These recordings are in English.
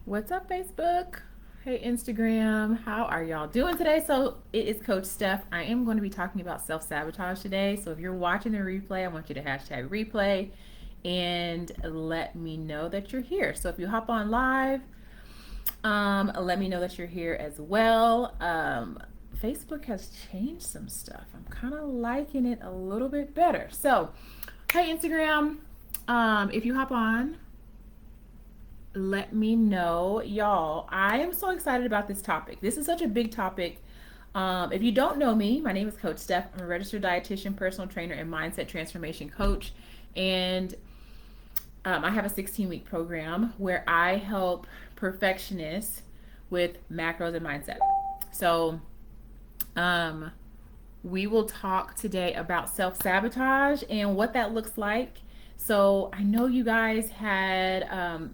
What's up, Facebook? Hey, Instagram. How are y'all doing today? So, it is Coach Steph. I am going to be talking about self sabotage today. So, if you're watching the replay, I want you to hashtag replay and let me know that you're here. So, if you hop on live, let me know that you're here as well. Facebook has changed some stuff. I'm kind of liking it a little bit better. So, hey, Instagram. If you hop on, let me know, y'all. I am so excited about this topic. This is such a big topic. If you don't know me, my name is Coach Steph. I'm a registered dietitian, personal trainer, and mindset transformation coach. And I have a 16-week program where I help perfectionists with macros and mindset. So, um, we will talk today about self sabotage and what that looks like. So, I know you guys had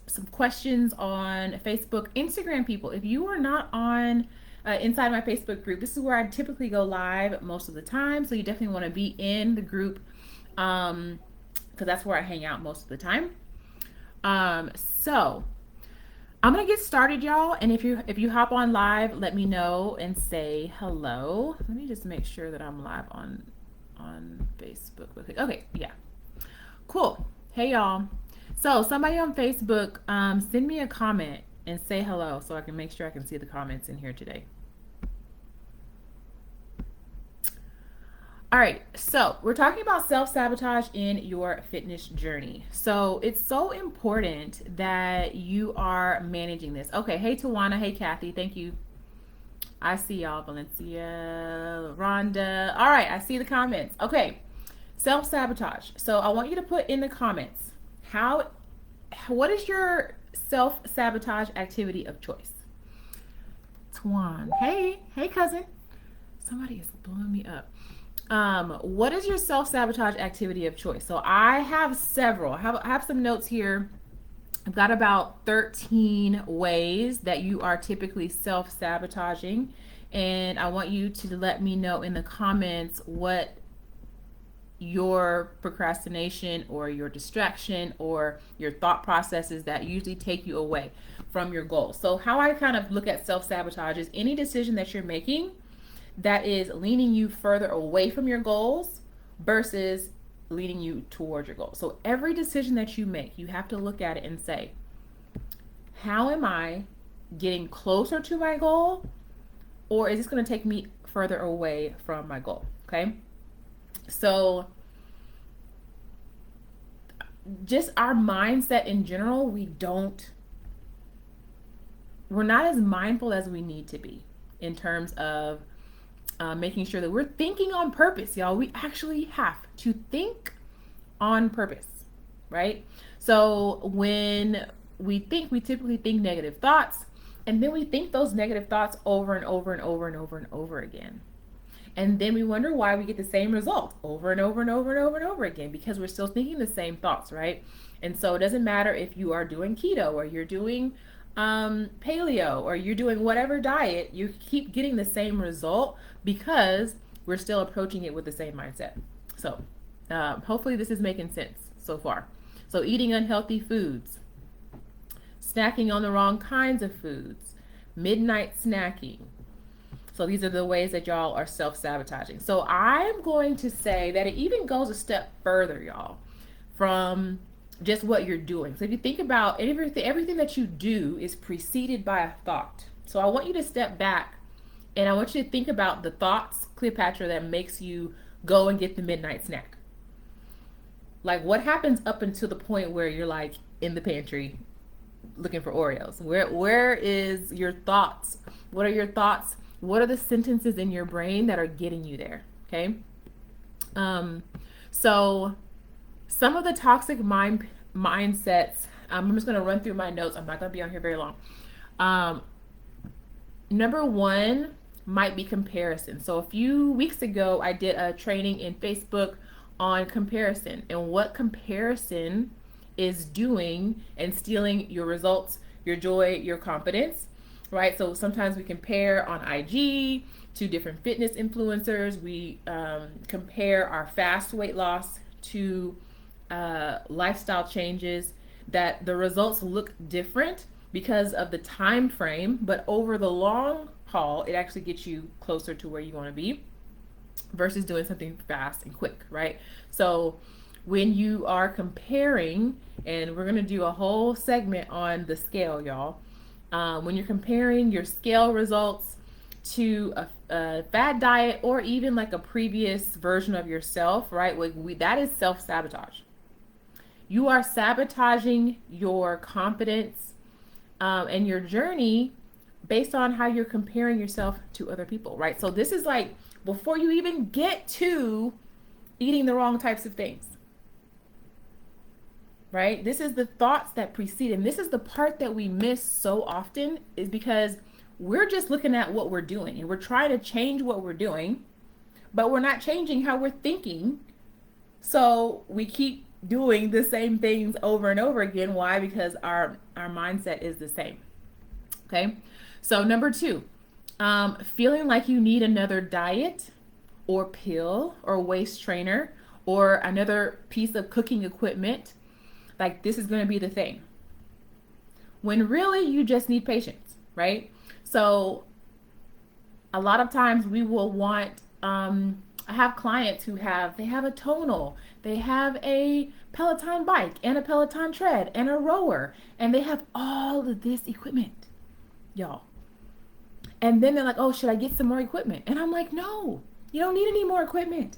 some questions on Facebook, Instagram. People, if you are not on inside my Facebook group, this is where I typically go live most of the time. So you definitely want to be in the group because that's where I hang out most of the time. So I'm gonna get started, y'all. And if you hop on live, let me know and say hello. Let me just make sure that I'm live on Facebook. Okay, yeah, cool. Hey, y'all. So somebody on Facebook, send me a comment and say hello so I can make sure I can see the comments in here today. All right, so we're talking about self-sabotage in your fitness journey. So it's so important that you are managing this. Okay, hey Tawana, hey Kathy, thank you. I see y'all, Valencia, Rhonda. All right, I see the comments. Okay, self-sabotage. So I want you to put in the comments what is your self-sabotage activity of choice? Twan, hey cousin. Somebody is blowing me up. What is your self-sabotage activity of choice? So I have several. I have some notes here. I've got about 13 ways that you are typically self-sabotaging, and I want you to let me know in the comments what your procrastination or your distraction or your thought processes that usually take you away from your goals. So how I kind of look at self-sabotage is any decision that you're making that is leaning you further away from your goals versus leading you towards your goals. So every decision that you make, you have to look at it and say, how am I getting closer to my goal, or is this going to take me further away from my goal? Okay. So just our mindset in general, we're not as mindful as we need to be in terms of making sure that we're thinking on purpose, y'all. We actually have to think on purpose, right? So when we think, we typically think negative thoughts, and then we think those negative thoughts over and over and over and over and over again. And then we wonder why we get the same result over and over and over and over and over again, because we're still thinking the same thoughts, right? And so it doesn't matter if you are doing keto or you're doing paleo or you're doing whatever diet, you keep getting the same result because we're still approaching it with the same mindset. So hopefully this is making sense so far. So eating unhealthy foods, snacking on the wrong kinds of foods, midnight snacking. So these are the ways that y'all are self-sabotaging. So I'm going to say that it even goes a step further, y'all, from just what you're doing. So if you think about everything that you do is preceded by a thought. So I want you to step back and I want you to think about the thoughts, Cleopatra, that makes you go and get the midnight snack. Like what happens up until the point where you're like in the pantry looking for Oreos? Where is your thoughts? What are your thoughts? What are the sentences in your brain that are getting you there? Okay. So some of the toxic mindsets, I'm just going to run through my notes. I'm not going to be on here very long. Number one might be comparison. So a few weeks ago, I did a training in Facebook on comparison and what comparison is doing and stealing your results, your joy, your confidence, right? So sometimes we compare on IG to different fitness influencers. We compare our fast weight loss to lifestyle changes, that the results look different, because of the time frame, but over the long haul, it actually gets you closer to where you want to be versus doing something fast and quick, right? So when you are comparing, and we're going to do a whole segment on the scale, y'all. When you're comparing your scale results to a fad diet or even like a previous version of yourself, right? That is self-sabotage. You are sabotaging your confidence and your journey based on how you're comparing yourself to other people, right? So this is like before you even get to eating the wrong types of things, right? This is the thoughts that precede, and this is the part that we miss so often, is because we're just looking at what we're doing and we're trying to change what we're doing, but we're not changing how we're thinking. So we keep doing the same things over and over again. Why? Because our mindset is the same. Okay. So number 2, feeling like you need another diet or pill or waist trainer or another piece of cooking equipment. Like this is going to be the thing. When really you just need patience, right? So a lot of times we will want, I have clients who they have a tonal, they have a Peloton bike and a Peloton tread and a rower, and they have all of this equipment, y'all. And then they're like, oh, should I get some more equipment? And I'm like, no, you don't need any more equipment,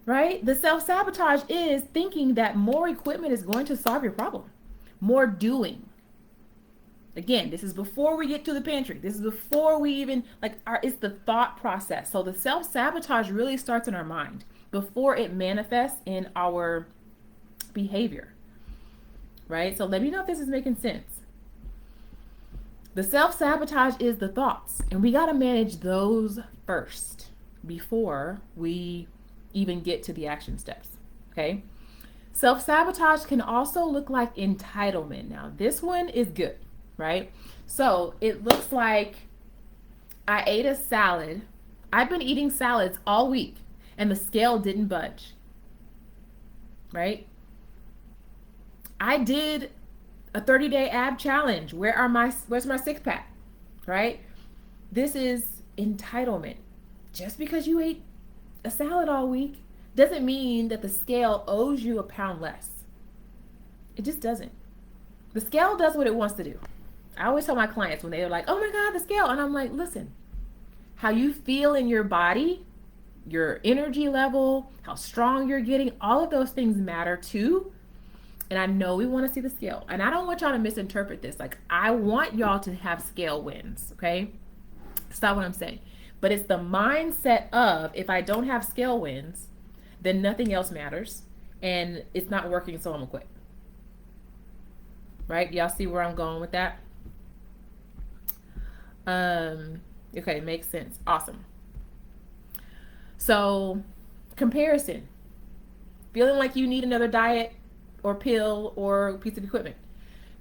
right? The self-sabotage is thinking that more equipment is going to solve your problem. More doing. Again, this is before we get to the pantry. This is before we even, it's the thought process. So the self-sabotage really starts in our mind before it manifests in our behavior, right? So let me know if this is making sense. The self-sabotage is the thoughts, and we got to manage those first before we even get to the action steps, okay? Self-sabotage can also look like entitlement. Now, this one is good, right? So it looks like I ate a salad. I've been eating salads all week and the scale didn't budge, right? I did a 30-day ab challenge. Where's my six pack, right? This is entitlement. Just because you ate a salad all week doesn't mean that the scale owes you a pound less. It just doesn't. The scale does what it wants to do. I always tell my clients when they're like, oh my God, the scale. And I'm like, listen, how you feel in your body, your energy level, how strong you're getting, all of those things matter too. And I know we want to see the scale. And I don't want y'all to misinterpret this. Like, I want y'all to have scale wins, okay? That's not what I'm saying. But it's the mindset of, if I don't have scale wins, then nothing else matters. And it's not working, so I'm going to quit. Right? Y'all see where I'm going with that? Okay, makes sense. Awesome. So, comparison. Feeling like you need another diet or pill or piece of equipment.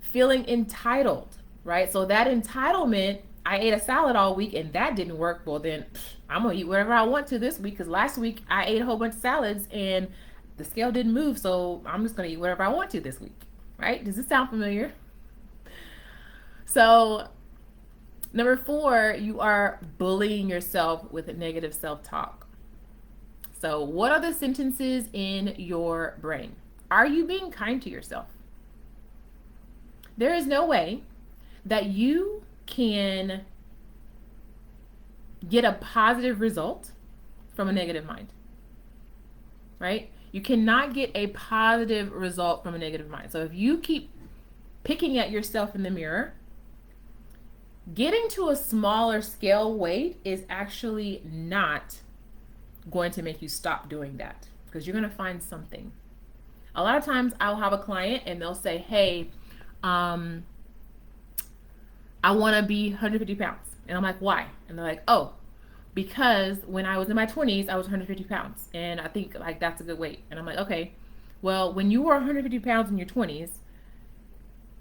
Feeling entitled, right? So that entitlement, I ate a salad all week and that didn't work. Well, then I'm going to eat whatever I want to this week, because last week I ate a whole bunch of salads and the scale didn't move. So I'm just going to eat whatever I want to this week, right? Does this sound familiar? So number 4, you are bullying yourself with a negative self-talk. So what are the sentences in your brain? Are you being kind to yourself? There is no way that you can get a positive result from a negative mind, right? You cannot get a positive result from a negative mind. So if you keep picking at yourself in the mirror, getting to a smaller scale weight is actually not going to make you stop doing that, because you're going to find something. A lot of times I'll have a client and they'll say, hey, I want to be 150 pounds. And I'm like, why? And they're like, oh, because when I was in my 20s, I was 150 pounds. And I think like that's a good weight. And I'm like, okay, well, when you were 150 pounds in your 20s,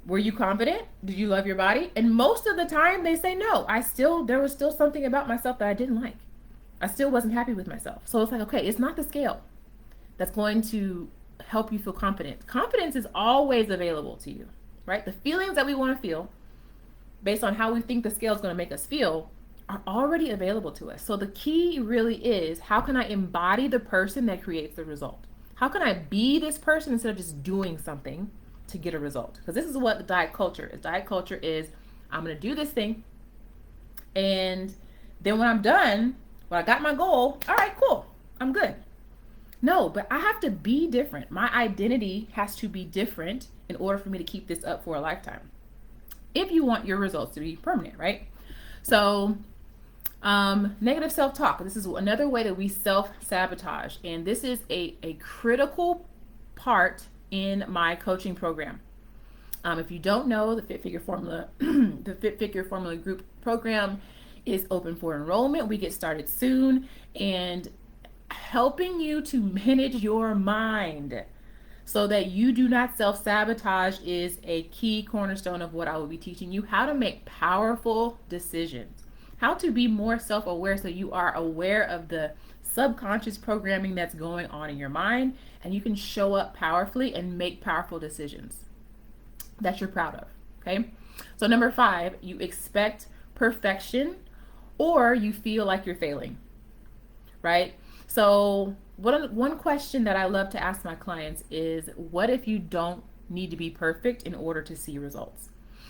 were you confident? Did you love your body? And most of the time they say no. There was still something about myself that I didn't like. I still wasn't happy with myself. So it's like, okay, it's not the scale that's going to help you feel confident. Confidence is always available to you, right? The feelings that we want to feel based on how we think the scale is going to make us feel are already available to us. So the key really is, how can I embody the person that creates the result? How can I be this person instead of just doing something to get a result? Because this is what the diet culture is. Diet culture is, I'm going to do this thing, and then when I'm done, when I got my goal, all right, cool, I'm good. No, but I have to be different. My identity has to be different in order for me to keep this up for a lifetime, if you want your results to be permanent, right? So negative self-talk. This is another way that we self-sabotage. And this is a critical part in my coaching program. If you don't know, the Fit Figure Formula, the Fit Figure Formula group program is open for enrollment. We get started soon, and helping you to manage your mind so that you do not self-sabotage is a key cornerstone of what I will be teaching you. How to make powerful decisions, how to be more self-aware so you are aware of the subconscious programming that's going on in your mind, and you can show up powerfully and make powerful decisions that you're proud of. Okay, so number 5, you expect perfection or you feel like you're failing, right? So one question that I love to ask my clients is, what if you don't need to be perfect in order to see results?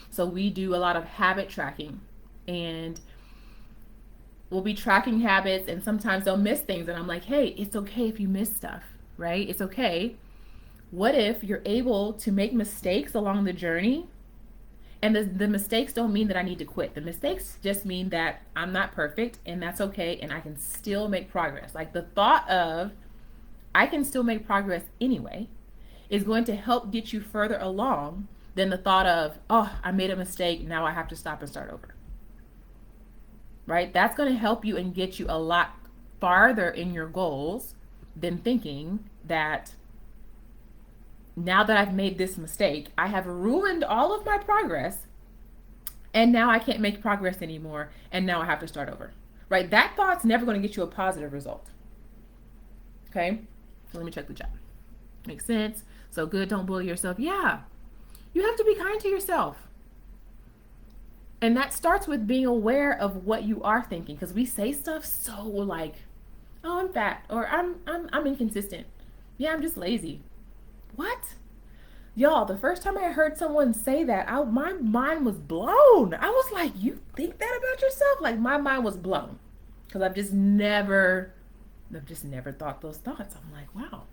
So we do a lot of habit tracking, and we'll be tracking habits, and sometimes they'll miss things, and I'm like, hey, it's okay if you miss stuff, right? It's okay. What if you're able to make mistakes along the journey, and the mistakes don't mean that I need to quit. The mistakes just mean that I'm not perfect, and that's okay, and I can still make progress. Like, the thought of I can still make progress anyway is going to help get you further along than the thought of, oh, I made a mistake, now I have to stop and start over. Right? That's going to help you and get you a lot farther in your goals than thinking that now that I've made this mistake, I have ruined all of my progress, and now I can't make progress anymore, and now I have to start over. Right? That thought's never going to get you a positive result. Okay? So let me check the chat. Makes sense? So good, don't bully yourself. Yeah. You have to be kind to yourself. And that starts with being aware of what you are thinking, because we say stuff so like, oh, I'm fat, or I'm inconsistent. Yeah, I'm just lazy. What? Y'all, the first time I heard someone say that, my mind was blown. I was like, you think that about yourself? Like, my mind was blown, because I've just never thought those thoughts. I'm like, wow.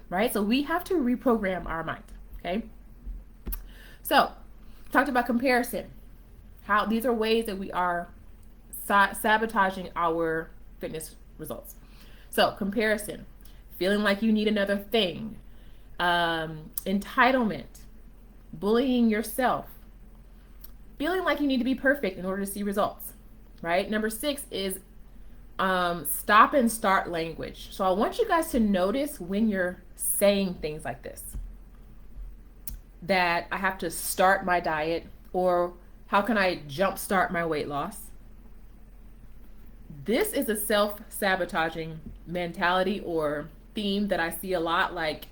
Right? So we have to reprogram our mind. Okay. So talked about comparison. How these are ways that we are sabotaging our fitness results. So comparison, feeling like you need another thing, entitlement, bullying yourself, feeling like you need to be perfect in order to see results, right? Number 6 is stop and start language. So I want you guys to notice when you're saying things like this, that I have to start my diet, or how can I jumpstart my weight loss? This is a self-sabotaging mentality or theme that I see a lot. Like,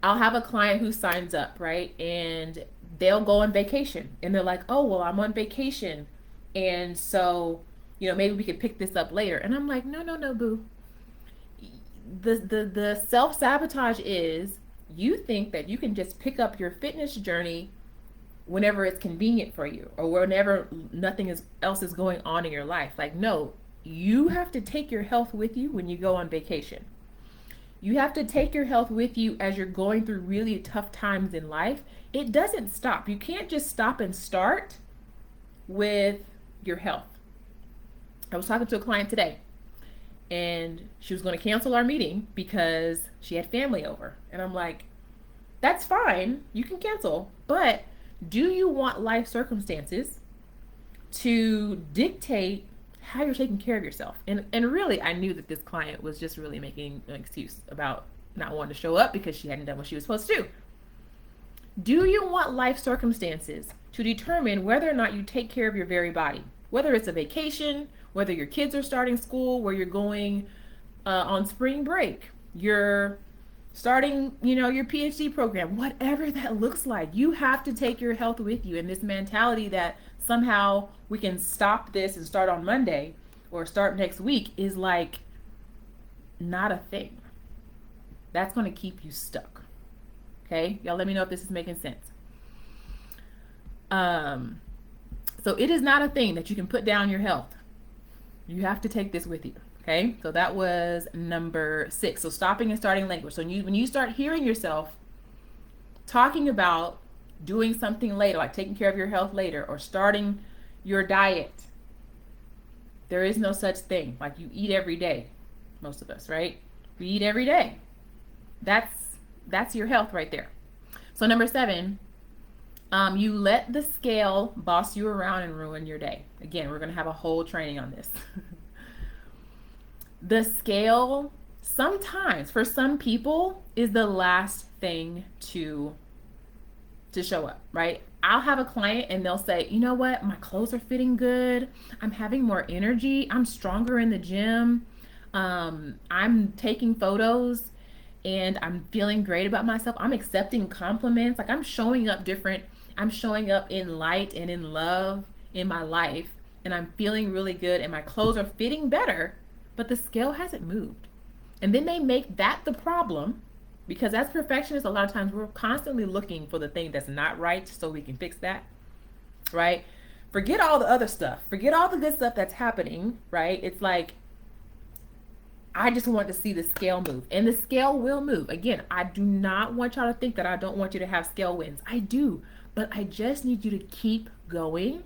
I'll have a client who signs up, right? And they'll go on vacation, and they're like, oh, well, I'm on vacation, and so, maybe we could pick this up later. And I'm like, no, boo. The self-sabotage is, you think that you can just pick up your fitness journey whenever it's convenient for you, or whenever nothing else is going on in your life. Like, no, you have to take your health with you when you go on vacation. You have to take your health with you as you're going through really tough times in life. It doesn't stop. You can't just stop and start with your health. I was talking to a client today, and she was going to cancel our meeting because she had family over. And I'm like, that's fine. You can cancel, but do you want life circumstances to dictate how you're taking care of yourself? And really, I knew that this client was just really making an excuse about not wanting to show up because she hadn't done what she was supposed to do. Do you want life circumstances to determine whether or not you take care of your very body? Whether it's a vacation, whether your kids are starting school, where you're going on spring break, you're starting, your PhD program, whatever that looks like. You have to take your health with you. And this mentality that somehow we can stop this and start on Monday or start next week is like not a thing. That's going to keep you stuck. Okay? Y'all let me know if this is making sense. So it is not a thing that you can put down your health. You have to take this with you. Okay, so that was number 6. So stopping and starting language. So when you start hearing yourself talking about doing something later, like taking care of your health later or starting your diet, there is no such thing. Like you eat every day, most of us, right? We eat every day. That's your health right there. So number 7, you let the scale boss you around and ruin your day. Again, we're going to have a whole training on this. The scale, sometimes for some people, is the last thing to show up, right? I'll have a client and they'll say, you know what, my clothes are fitting good. I'm having more energy. I'm stronger in the gym. I'm taking photos and I'm feeling great about myself. I'm accepting compliments. Like I'm showing up different. I'm showing up in light and in love in my life. And I'm feeling really good and my clothes are fitting better. But the scale hasn't moved. And then they make that the problem, because as perfectionists, a lot of times we're constantly looking for the thing that's not right so we can fix that, right? Forget all the other stuff. Forget all the good stuff that's happening, right? It's like, I just want to see the scale move. And the scale will move. Again, I do not want y'all to think that I don't want you to have scale wins. I do. But I just need you to keep going.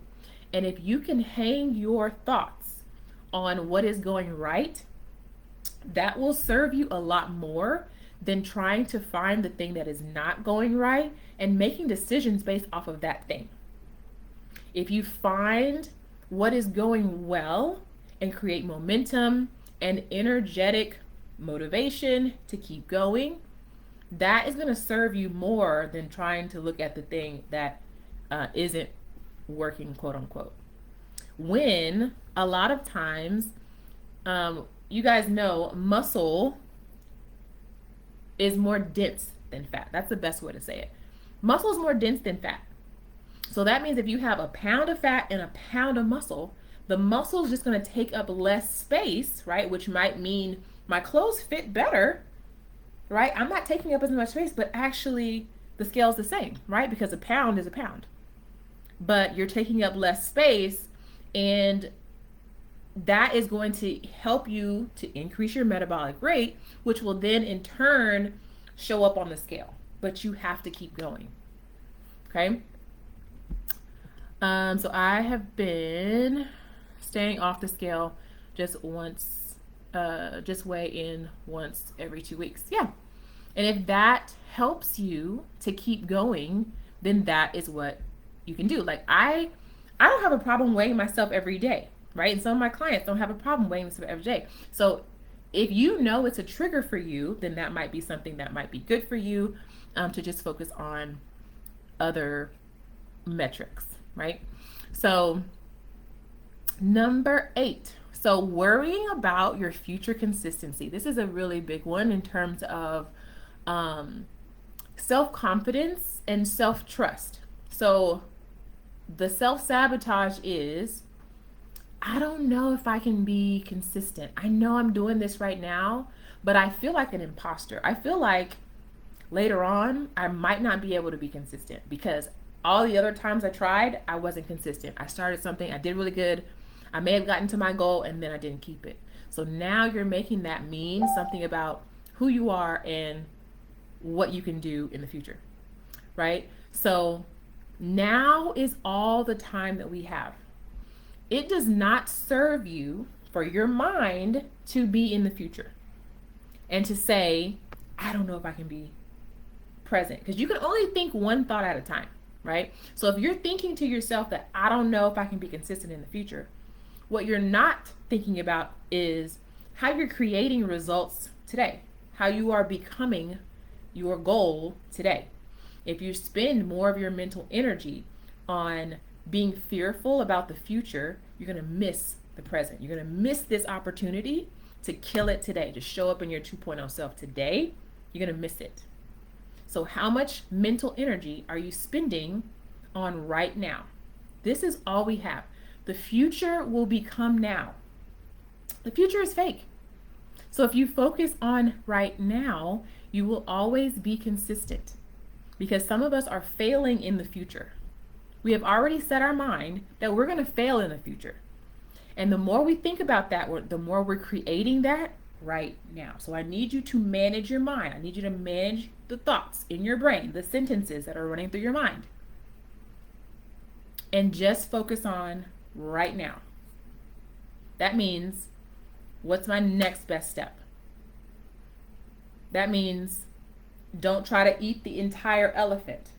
And if you can hang your thoughts on what is going right, that will serve you a lot more than trying to find the thing that is not going right and making decisions based off of that thing. If you find what is going well and create momentum and energetic motivation to keep going, that is going to serve you more than trying to look at the thing that isn't working, quote unquote. When a lot of times, you guys know muscle is more dense than fat. That's the best way to say it. Muscle is more dense than fat. So that means if you have a pound of fat and a pound of muscle, the muscle is just going to take up less space, right? Which might mean my clothes fit better, right? I'm not taking up as much space, but actually the scale is the same, right? Because a pound is a pound. But you're taking up less space, and that is going to help you to increase your metabolic rate, which will then in turn show up on the scale. But you have to keep going. Okay? So I have been staying off the scale just weigh in once every 2 weeks. Yeah. And if that helps you to keep going, then that is what you can do. Like I don't have a problem weighing myself every day, right? And some of my clients don't have a problem weighing themselves every day. So if you know it's a trigger for you, then that might be something that might be good for you, to just focus on other metrics, right? So number 8. So worrying about your future consistency. This is a really big one in terms of self-confidence and self-trust. So the self-sabotage is, I don't know if I can be consistent. I know I'm doing this right now, but I feel like an imposter. I feel like later on, I might not be able to be consistent because all the other times I tried, I wasn't consistent. I started something, I did really good. I may have gotten to my goal and then I didn't keep it. So now you're making that mean something about who you are and what you can do in the future, right? So now is all the time that we have. It does not serve you for your mind to be in the future and to say, I don't know if I can be present, because you can only think one thought at a time, right? So if you're thinking to yourself that I don't know if I can be consistent in the future, what you're not thinking about is how you're creating results today, how you are becoming your goal today. If you spend more of your mental energy on being fearful about the future, you're going to miss the present. You're going to miss this opportunity to kill it today, to show up in your 2.0 self today You're going to miss it. So how much mental energy are you spending on right now? This is all we have. The future will become now. The future is fake. So if you focus on right now, you will always be consistent, because some of us are failing in the future. We have already set our mind that we're going to fail in the future. And the more we think about that, the more we're creating that right now. So I need you to manage your mind. I need you to manage the thoughts in your brain, the sentences that are running through your mind. And just focus on right now. That means, what's my next best step? That means, don't try to eat the entire elephant,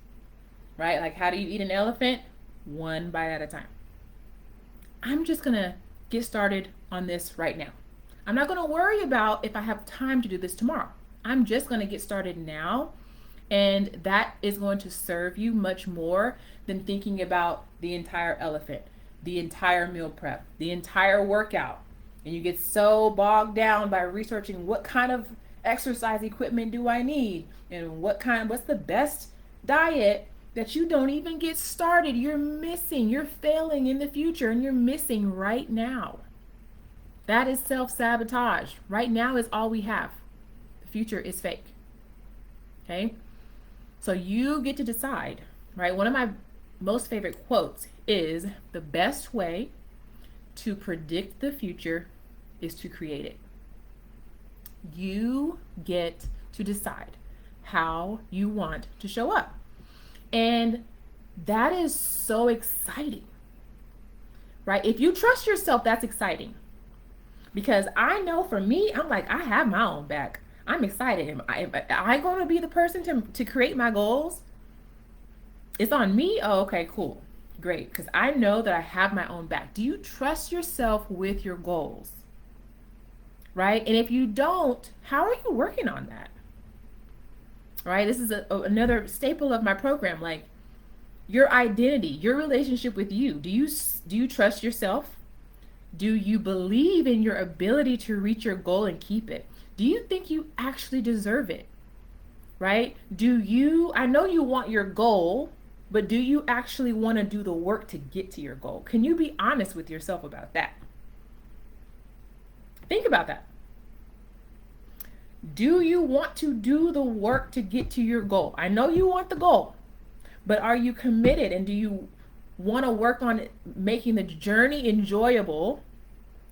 right? Like, how do you eat an elephant? One bite at a time. I'm just going to get started on this right now. I'm not going to worry about if I have time to do this tomorrow. I'm just going to get started now. And that is going to serve you much more than thinking about the entire elephant, the entire meal prep, the entire workout. And you get so bogged down by researching what kind of exercise equipment do I need and what's the best diet, that you don't even get started. You're failing in the future, and you're missing right now. That is self-sabotage. Right now is all we have. The future is fake. Okay? So you get to decide, right? One of my most favorite quotes is, the best way to predict the future is to create it. You get to decide how you want to show up. And that is so exciting, right? If you trust yourself, that's exciting. Because I know for me, I'm like, I have my own back. I'm excited. Am I going to be the person to create my goals? It's on me? Oh, okay, cool. Great. Because I know that I have my own back. Do you trust yourself with your goals? Right? And if you don't, how are you working on that? Right? This is another staple of my program. Like, your identity, your relationship with you. Do you trust yourself? Do you believe in your ability to reach your goal and keep it? Do you think you actually deserve it? Right? I know you want your goal, but do you actually want to do the work to get to your goal? Can you be honest with yourself about that? Think about that. Do you want to do the work to get to your goal? I know you want the goal, but are you committed, and do you want to work on making the journey enjoyable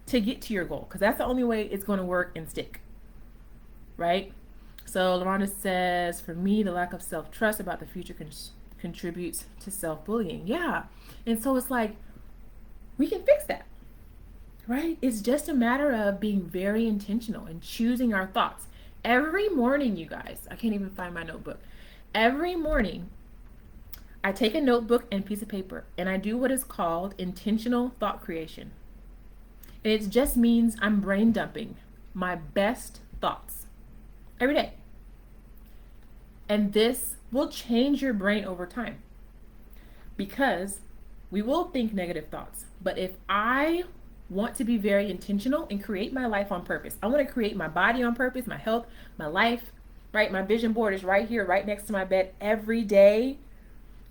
to get to your goal? Because that's the only way it's going to work and stick, right? So LaRonda says, for me, the lack of self-trust about the future contributes to self-bullying. Yeah. And so it's like, we can fix that, right? It's just a matter of being very intentional and choosing our thoughts. Every morning, you guys, I can't even find my notebook. Every morning, I take a notebook and piece of paper, and I do what is called intentional thought creation. And it just means I'm brain dumping my best thoughts every day. And this will change your brain over time, because we will think negative thoughts. But if I want to be very intentional and create my life on purpose, I want to create my body on purpose, my health, my life, right? My vision board is right here, right next to my bed. Every day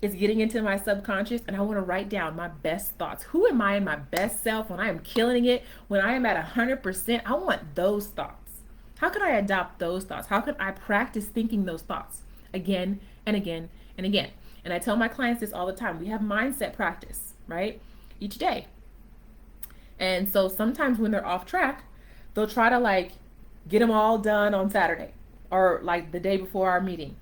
is getting into my subconscious, and I want to write down my best thoughts. Who am I in my best self when I am killing it, when I am at 100%? I want those thoughts. How can I adopt those thoughts? How can I practice thinking those thoughts again and again and again? And I tell my clients this all the time. We have mindset practice, right? Each day. And so sometimes when they're off track, they'll try to like get them all done on Saturday or like the day before our meeting.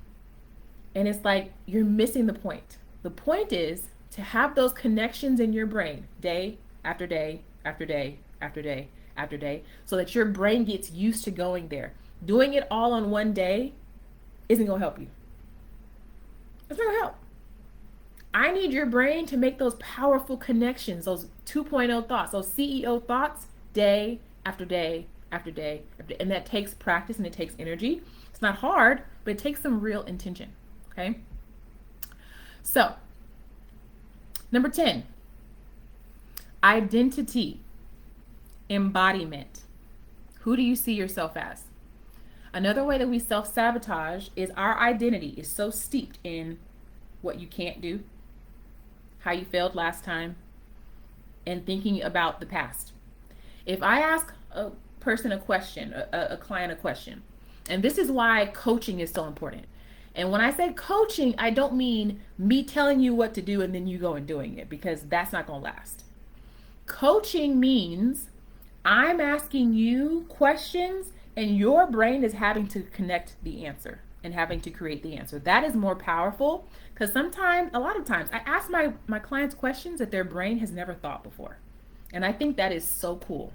And it's like, you're missing the point. The point is to have those connections in your brain day after day after day after day after day, so that your brain gets used to going there. Doing it all on one day isn't going to help you. It's not going to help. I need your brain to make those powerful connections, those 2.0 thoughts, those CEO thoughts, day after day after day after day. And that takes practice and it takes energy. It's not hard, but it takes some real intention. Okay. So, number 10, identity, embodiment. Who do you see yourself as? Another way that we self-sabotage is our identity is so steeped in what you can't do, how you failed last time, and thinking about the past. If I ask a person a question, a client a question, and this is why coaching is so important. And when I say coaching, I don't mean me telling you what to do and then you go and doing it, because that's not going to last. Coaching means I'm asking you questions and your brain is having to connect the answer and having to create the answer. That is more powerful, because sometimes, a lot of times, I ask my clients questions that their brain has never thought before. And I think that is so cool.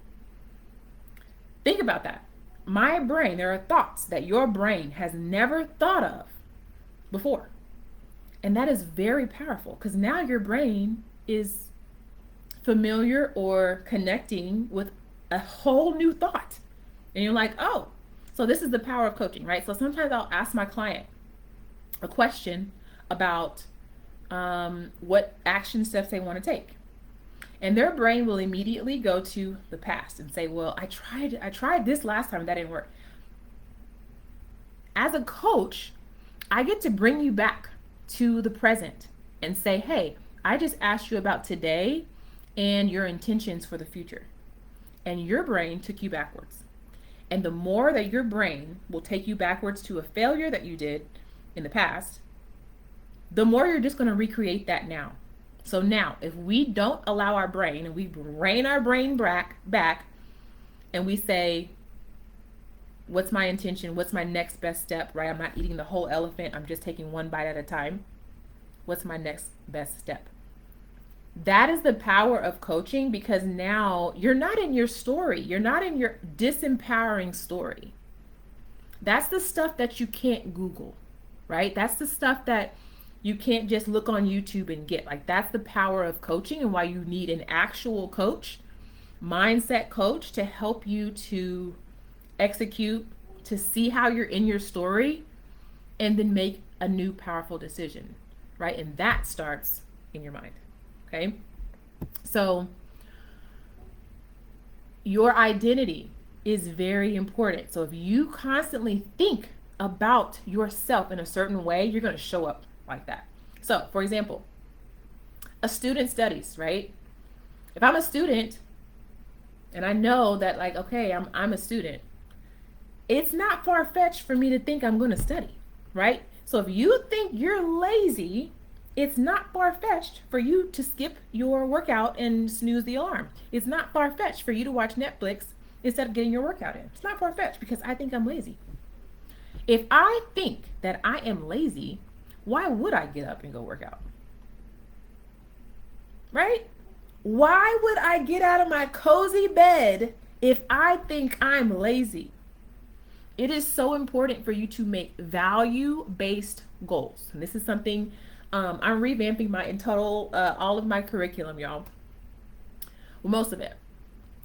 Think about that. My brain, there are thoughts that your brain has never thought of before. And that is very powerful, because now your brain is familiar or connecting with a whole new thought. And you're like, oh, so this is the power of coaching, right? So sometimes I'll ask my client a question about what action steps they want to take. And their brain will immediately go to the past and say, well, I tried this last time, that didn't work. As a coach, I get to bring you back to the present and say, hey, I just asked you about today and your intentions for the future. And your brain took you backwards. And the more that your brain will take you backwards to a failure that you did in the past, the more you're just going to recreate that now. So now, if we don't allow our brain, and we rein our brain back, and we say, what's my intention? What's my next best step, right? I'm not eating the whole elephant. I'm just taking one bite at a time. What's my next best step? That is the power of coaching, because now you're not in your story. You're not in your disempowering story. That's the stuff that you can't Google, right? That's the stuff that you can't just look on YouTube and get. Like, that's the power of coaching, and why you need an actual coach, mindset coach, to help you to execute, to see how you're in your story, and then make a new powerful decision, right? And that starts in your mind. Okay. So your identity is very important. So if you constantly think about yourself in a certain way, you're going to show up like that. So, for example, a student studies, right? If I'm a student and I know that, like, okay, I'm a student, it's not far-fetched for me to think I'm going to study, right? So if you think you're lazy, it's not far-fetched for you to skip your workout and snooze the alarm. It's not far-fetched for you to watch Netflix instead of getting your workout in. It's not far-fetched because I think I'm lazy. If I think that I am lazy, why would I get up and go work out? Right? Why would I get out of my cozy bed if I think I'm lazy? It is so important for you to make value-based goals. And this is something I'm revamping my total, all of my curriculum, y'all. Well, most of it.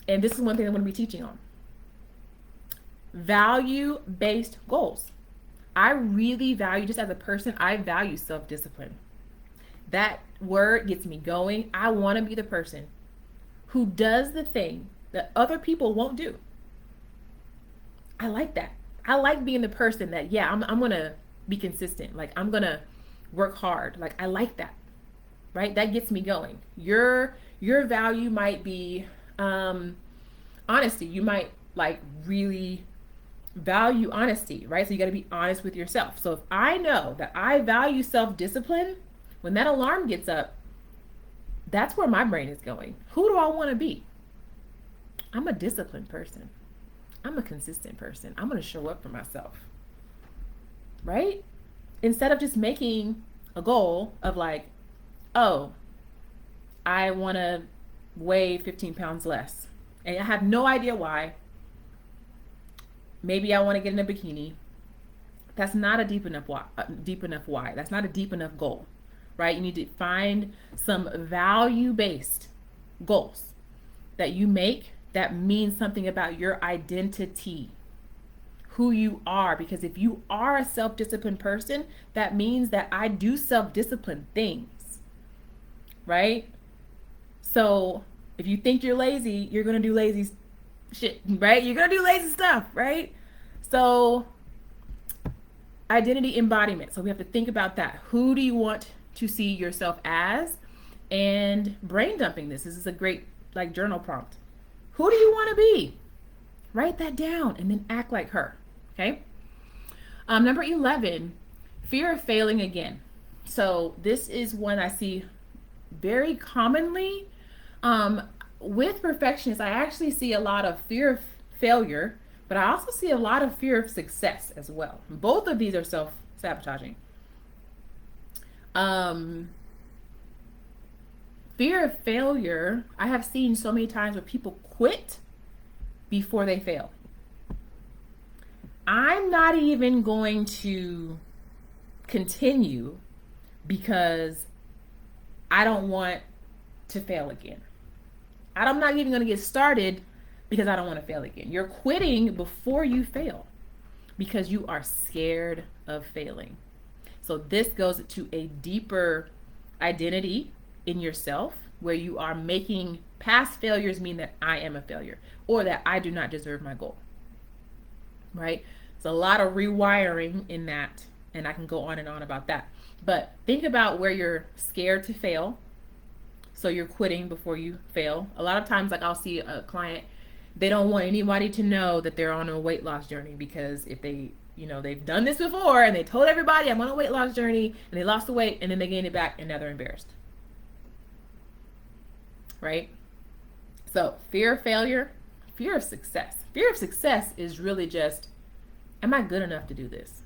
And this is one thing I'm going to be teaching on. Value-based goals. I really value, just as a person, I value self-discipline. That word gets me going. I want to be the person who does the thing that other people won't do. I like that. I like being the person that, yeah, I'm going to be consistent. Like, I'm going to work hard. Like, I like that, right? That gets me going. Your value might be honesty. You might like really value honesty, right? So you got to be honest with yourself. So if I know that I value self-discipline, when that alarm gets up, that's where my brain is going. Who do I want to be? I'm a disciplined person. I'm a consistent person. I'm going to show up for myself, right? Instead of just making a goal of like, oh, I want to weigh 15 pounds less. And I have no idea why. Maybe I want to get in a bikini. That's not a deep enough why. That's not a deep enough goal, right? You need to find some value-based goals that you make that means something about your identity, who you are. Because if you are a self-disciplined person, that means that I do self-disciplined things, right? So if you think you're lazy, you're going to do lazy shit, right? You're going to do lazy stuff, right? So identity embodiment. So we have to think about that. Who do you want to see yourself as? And brain dumping this. This is a great like journal prompt. Who do you want to be? Write that down and then act like her. Okay. Number 11, fear of failing again. So this is one I see very commonly with perfectionists. I actually see a lot of fear of failure, but I also see a lot of fear of success as well. Both of these are self-sabotaging. Fear of failure, I have seen so many times where people quit before they fail. I'm not even going to continue because I don't want to fail again. I'm not even going to get started because I don't want to fail again. You're quitting before you fail because you are scared of failing. So this goes to a deeper identity in yourself where you are making past failures mean that I am a failure or that I do not deserve my goal. Right? There's a lot of rewiring in that, and I can go on and on about that. But think about where you're scared to fail. So you're quitting before you fail. A lot of times, like I'll see a client, they don't want anybody to know that they're on a weight loss journey because if they, they've done this before and they told everybody I'm on a weight loss journey and they lost the weight and then they gained it back and now they're embarrassed. Right? So fear of failure, fear of success. Fear of success is really just, am I good enough to do this?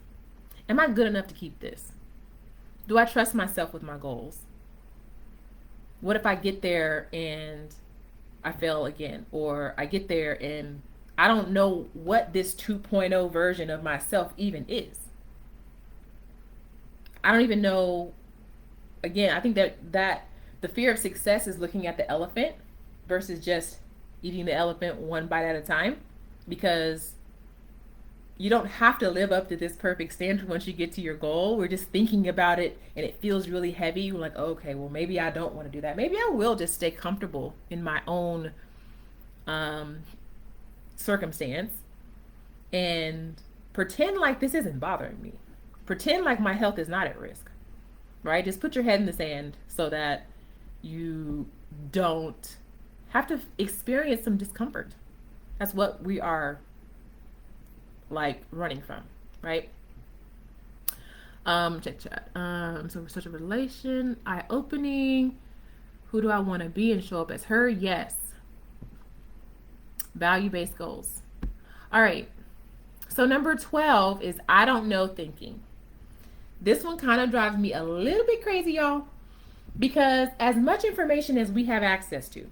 Am I good enough to keep this? Do I trust myself with my goals? What if I get there and I fail again? Or I get there and I don't know what this 2.0 version of myself even is. I don't even know. Again, I think that the fear of success is looking at the elephant versus just eating the elephant one bite at a time, because you don't have to live up to this perfect standard once you get to your goal. We're just thinking about it and it feels really heavy. We're like, oh, okay, well, maybe I don't want to do that. Maybe I will just stay comfortable in my own circumstance and pretend like this isn't bothering me. Pretend like my health is not at risk, right? Just put your head in the sand so that you don't have to experience some discomfort. That's what we are like running from, right? Check chat. So we're such a relation, eye-opening. Who do I want to be and show up as her? Yes. Value-based goals. All right. So number 12 is I don't know thinking. This one kind of drives me a little bit crazy, y'all, because as much information as we have access to,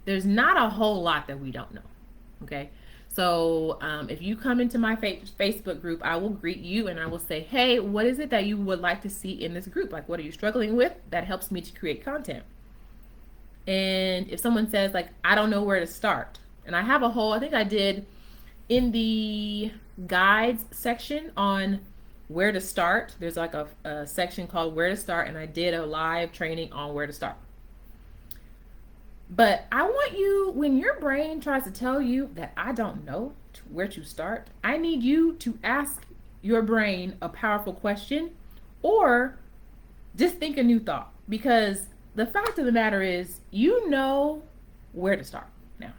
there's not a whole lot that we don't know. Okay. So if you come into my Facebook group, I will greet you and I will say, hey, what is it that you would like to see in this group? Like, what are you struggling with? That helps me to create content. And if someone says, like, I don't know where to start, and I have a whole, I think I did in the guides section on where to start. There's like a section called where to start, and I did a live training on where to start. But I want you, when your brain tries to tell you that I don't know where to start, I need you to ask your brain a powerful question or just think a new thought. Because the fact of the matter is, you know where to start now.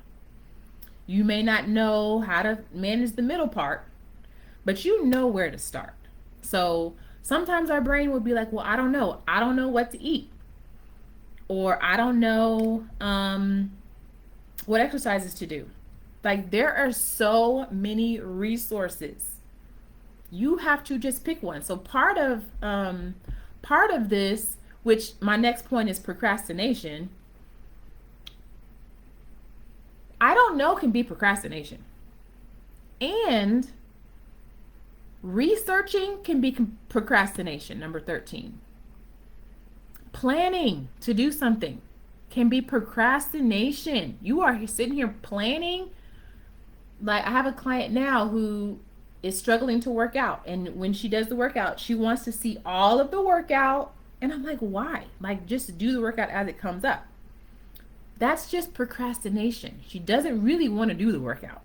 You may not know how to manage the middle part, but you know where to start. So sometimes our brain will be like, well, I don't know. I don't know what to eat. Or I don't know what exercises to do. Like, there are so many resources. You have to just pick one. So part of this, which my next point is procrastination. I don't know can be procrastination. And researching can be procrastination, number 13. Planning to do something can be procrastination. You are sitting here planning. Like, I have a client now who is struggling to work out. And when she does the workout, she wants to see all of the workout. And I'm like, why? Like, just do the workout as it comes up. That's just procrastination. She doesn't really want to do the workout.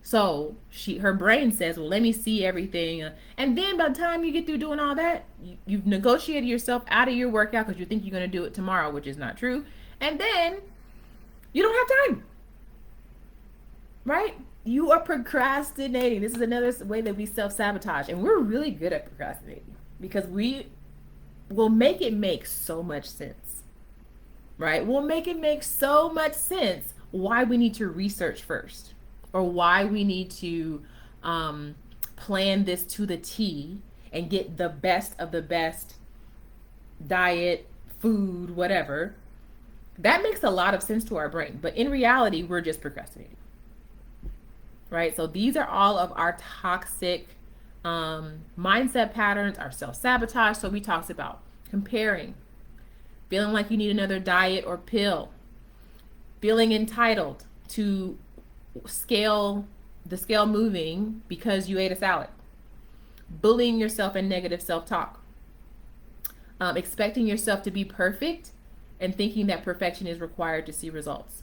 So her brain says, well, let me see everything. And then by the time you get through doing all that, you've negotiated yourself out of your workout because you think you're going to do it tomorrow, which is not true. And then you don't have time, right? You are procrastinating. This is another way that we self-sabotage. And we're really good at procrastinating because we will make it make so much sense, right? We'll make it make so much sense why we need to research first, or why we need to plan this to the T and get the best of the best diet, food, whatever. That makes a lot of sense to our brain. But in reality, we're just procrastinating, right? So these are all of our toxic mindset patterns, our self-sabotage. So we talked about comparing, feeling like you need another diet or pill, feeling entitled to the scale moving because you ate a salad, bullying yourself and negative self-talk, expecting yourself to be perfect and thinking that perfection is required to see results,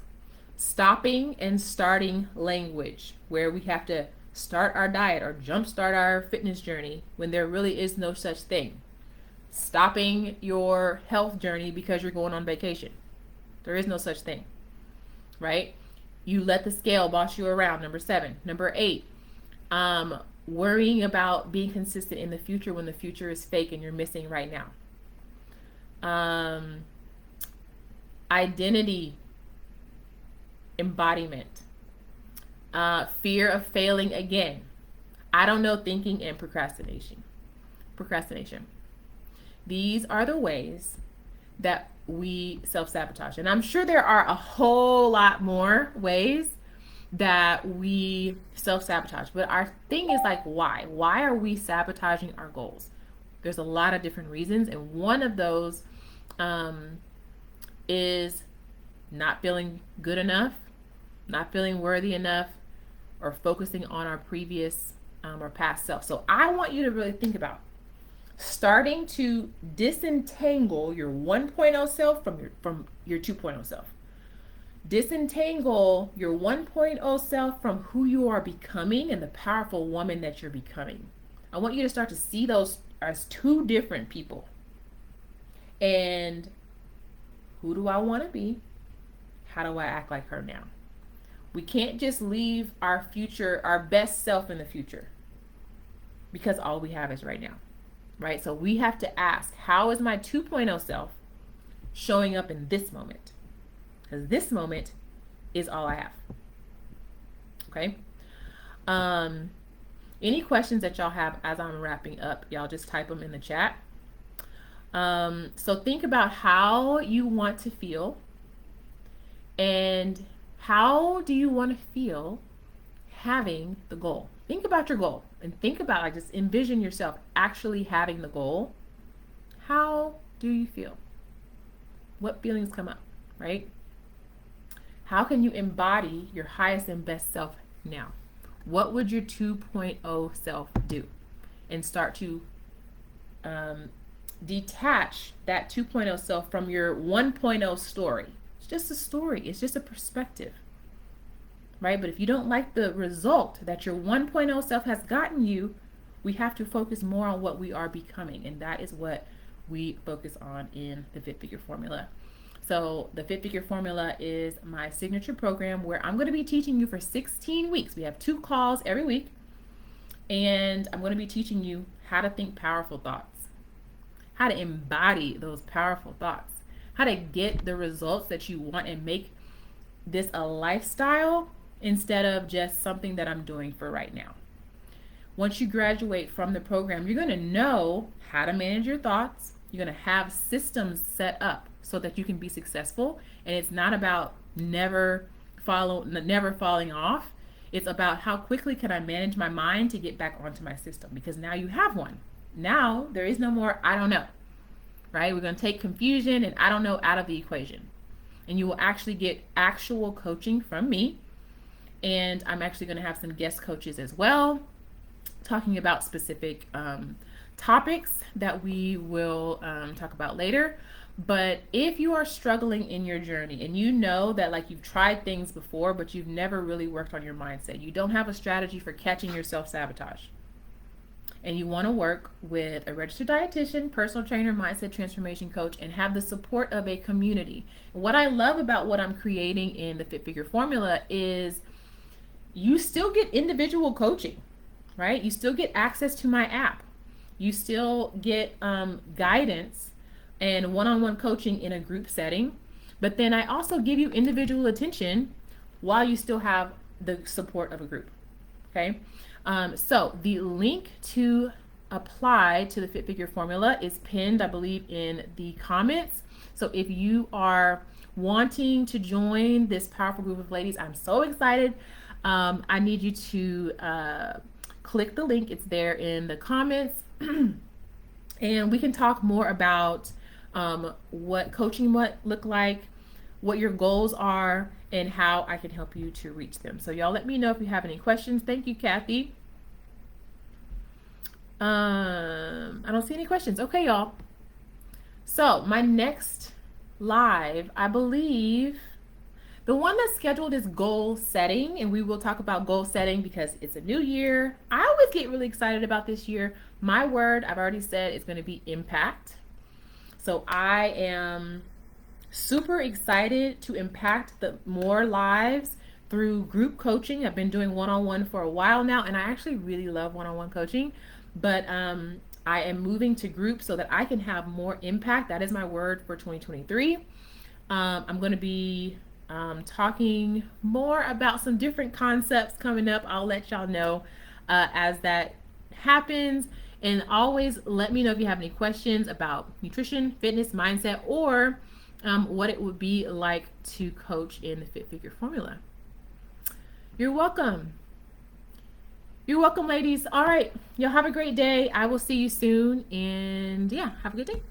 stopping and starting language, where we have to start our diet or jumpstart our fitness journey when there really is no such thing, stopping your health journey because you're going on vacation. There is no such thing, right? You let the scale boss you around, number 7. Number 8, worrying about being consistent in the future when the future is fake and you're missing right now. Identity embodiment, fear of failing again, I don't know thinking, and procrastination. These are the ways that we self-sabotage. And I'm sure there are a whole lot more ways that we self-sabotage. But our thing is like, why? Why are we sabotaging our goals? There's a lot of different reasons. And one of those is not feeling good enough, not feeling worthy enough, or focusing on our previous or past self. So I want you to really think about starting to disentangle your 1.0 self from your 2.0 self. Disentangle your 1.0 self from who you are becoming and the powerful woman that you're becoming. I want you to start to see those as two different people. And who do I want to be? How do I act like her now? We can't just leave our future, our best self in the future, because all we have is right now. Right? So we have to ask, how is my 2.0 self showing up in this moment? Because this moment is all I have. Okay? Any questions that y'all have as I'm wrapping up, y'all just type them in the chat. So think about how you want to feel, and how do you want to feel having the goal? Think about your goal and think about, like, just envision yourself actually having the goal. How do you feel? What feelings come up, right? How can you embody your highest and best self now? What would your 2.0 self do? And start to detach that 2.0 self from your 1.0 story. It's just a story. It's just a perspective. Right? But if you don't like the result that your 1.0 self has gotten you, we have to focus more on what we are becoming. And that is what we focus on in the Fit Figure Formula. So the Fit Figure Formula is my signature program where I'm going to be teaching you for 16 weeks. We have 2 calls every week. And I'm going to be teaching you how to think powerful thoughts, how to embody those powerful thoughts, how to get the results that you want and make this a lifestyle instead of just something that I'm doing for right now. Once you graduate from the program, you're going to know how to manage your thoughts. You're going to have systems set up so that you can be successful. And it's not about never falling off. It's about how quickly can I manage my mind to get back onto my system, because now you have one. Now there is no more I don't know, right? We're going to take confusion and I don't know out of the equation. And you will actually get actual coaching from me. And I'm actually going to have some guest coaches as well, talking about specific topics that we will talk about later. But if you are struggling in your journey and you know that like you've tried things before, but you've never really worked on your mindset, you don't have a strategy for catching your self sabotage, and you want to work with a registered dietitian, personal trainer, mindset transformation coach, and have the support of a community. What I love about what I'm creating in the Fit Figure Formula is you still get individual coaching, right? You still get access to my app. You still get guidance and one-on-one coaching in a group setting. But then I also give you individual attention while you still have the support of a group. Okay. So the link to apply to the Fit Figure Formula is pinned, I believe, in the comments. So if you are wanting to join this powerful group of ladies, I'm so excited. I need you to click the link. It's there in the comments. And we can talk more about what coaching might look like, what your goals are, and how I can help you to reach them. So y'all let me know if you have any questions. Thank you, Kathy. I don't see any questions. Okay, y'all. So my next live, I believe, the one that's scheduled is goal setting, and we will talk about goal setting because it's a new year. I always get really excited about this year. My word, I've already said, it's going to be impact. So I am super excited to impact the more lives through group coaching. I've been doing one-on-one for a while now, and I actually really love one-on-one coaching, but I am moving to group so that I can have more impact. That is my word for 2023. I'm going to be talking more about some different concepts coming up. I'll let y'all know as that happens. And always let me know if you have any questions about nutrition, fitness, mindset, or what it would be like to coach in the Fit Figure Formula. You're welcome. You're welcome, ladies. All right. Y'all have a great day. I will see you soon. And yeah, have a good day.